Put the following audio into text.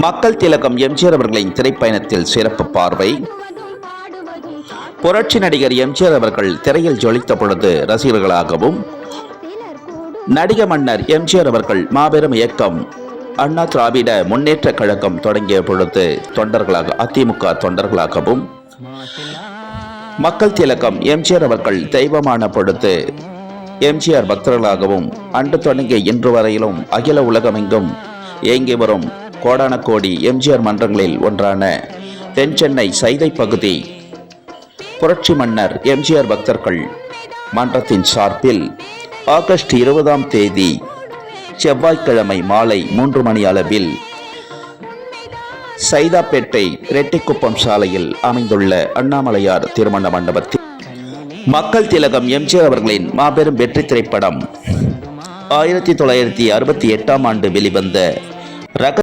மக்கள் திலகம் எம்ஜிஆர் அவர்களின் திரைப்பயணத்தில் சிறப்பு பார்வை. புரட்சி நடிகர் எம்ஜிஆர் அவர்கள் திரையில் ஜொலித்த பொழுது ரசிகர்களாகவும், நடிக மன்னர் எம்ஜிஆர் அவர்கள் மாபெரும் இயக்கம் அண்ணா திராவிட முன்னேற்ற கழகம் தொடங்கிய பொழுது அதிமுக தொண்டர்களாகவும், மக்கள் திலகம் எம்ஜிஆர் அவர்கள் தெய்வமான பொழுது எம்ஜிஆர் பக்தர்களாகவும், அன்று தொடங்கிய இன்று வரையிலும் அகில உலகமெங்கும் இயங்கி வரும் கோடான கோடி எம்ஜிஆர் மன்றங்களில் ஒன்றான தென் சென்னை சைதை பகுதி புரட்சி மன்னர் எம்ஜிஆர் பக்தர்கள் மன்றத்தின் சார்பில் ஆகஸ்ட் 20ஆம் தேதி செவ்வாய்க்கிழமை மாலை 3 மணி அளவில் சைதாப்பேட்டை ரெட்டிக்குப்பம் சாலையில் அமைந்துள்ள அண்ணாமலையார் திருமண மண்டபத்தில் மக்கள் திலகம் எம்ஜிஆர் அவர்களின் மாபெரும் வெற்றி திரைப்படம் 1968ஆம் ஆண்டு வெளிவந்த